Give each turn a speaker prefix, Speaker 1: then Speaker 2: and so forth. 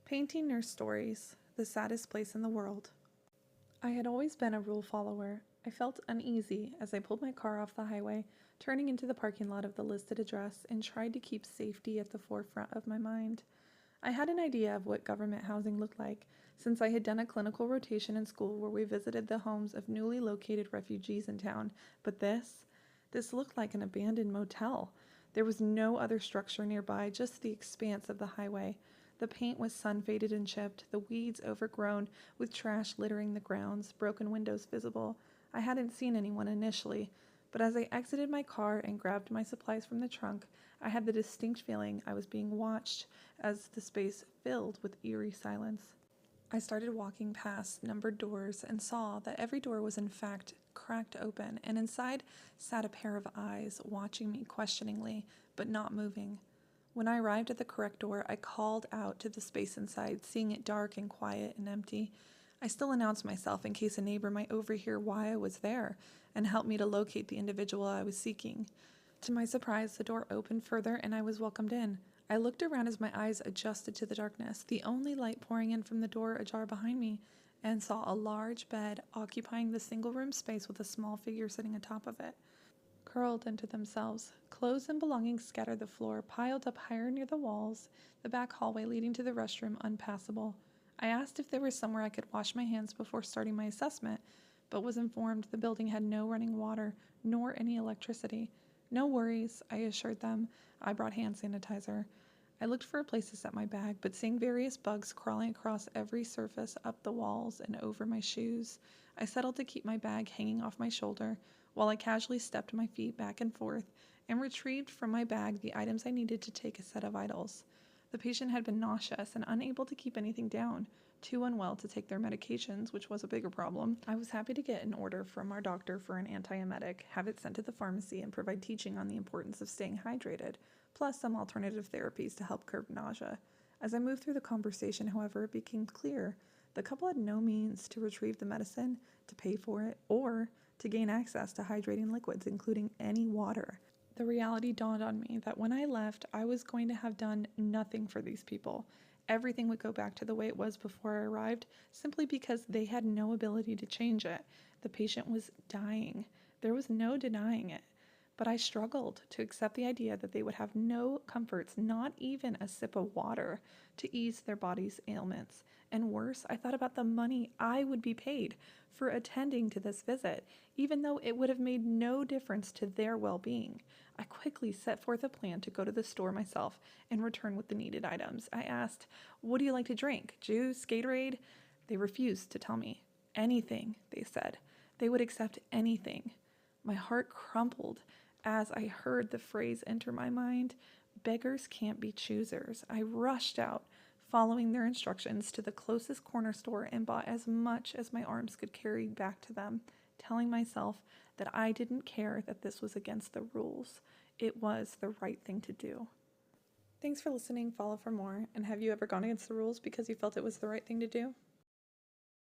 Speaker 1: Painting Nurse Stories, the saddest place in the world. I had always been a rule follower. I felt uneasy as I pulled my car off the highway, turning into the parking lot of the listed address, and tried to keep safety at the forefront of my mind. I had an idea of what government housing looked like, since I had done a clinical rotation in school where we visited the homes of newly located refugees in town, but this looked like an abandoned motel. There was no other structure nearby, just the expanse of the highway. The paint was sun-faded and chipped, the weeds overgrown, with trash littering the grounds, broken windows visible. I hadn't seen anyone initially, but as I exited my car and grabbed my supplies from the trunk, I had the distinct feeling I was being watched as the space filled with eerie silence. I started walking past numbered doors and saw that every door was in fact cracked open, and inside sat a pair of eyes watching me questioningly, but not moving. When I arrived at the correct door, I called out to the space inside, seeing it dark and quiet and empty. I still announced myself in case a neighbor might overhear why I was there and help me to locate the individual I was seeking. To my surprise, the door opened further and I was welcomed in. I looked around as my eyes adjusted to the darkness, the only light pouring in from the door ajar behind me, and saw a large bed occupying the single-room space with a small figure sitting atop of it. Curled into themselves, clothes and belongings scattered the floor, piled up higher near the walls, the back hallway leading to the restroom unpassable. I asked if there was somewhere I could wash my hands before starting my assessment, but was informed the building had no running water, nor any electricity. No worries, I assured them. I brought hand sanitizer. I looked for a place to set my bag, but seeing various bugs crawling across every surface, up the walls, and over my shoes, I settled to keep my bag hanging off my shoulder, while I casually stepped my feet back and forth and retrieved from my bag the items I needed to take a set of vitals. The patient had been nauseous and unable to keep anything down, too unwell to take their medications, which was a bigger problem. I was happy to get an order from our doctor for an antiemetic, have it sent to the pharmacy, and provide teaching on the importance of staying hydrated, plus some alternative therapies to help curb nausea. As I moved through the conversation, however, it became clear the couple had no means to retrieve the medicine, to pay for it, or to gain access to hydrating liquids, including any water. The reality dawned on me that when I left, I was going to have done nothing for these people. Everything would go back to the way it was before I arrived, simply because they had no ability to change it. The patient was dying. There was no denying it. But I struggled to accept the idea that they would have no comforts, not even a sip of water, to ease their body's ailments. And worse, I thought about the money I would be paid for attending to this visit, even though it would have made no difference to their well-being. I quickly set forth a plan to go to the store myself and return with the needed items. I asked, "What do you like to drink? Juice? Gatorade?" They refused to tell me. Anything, they said. They would accept anything. My heart crumpled as I heard the phrase enter my mind. Beggars can't be choosers. I rushed out, following their instructions, to the closest corner store and bought as much as my arms could carry back to them, telling myself that I didn't care that this was against the rules. It was the right thing to do. Thanks for listening. Follow for more. And have you ever gone against the rules because you felt it was the right thing to do?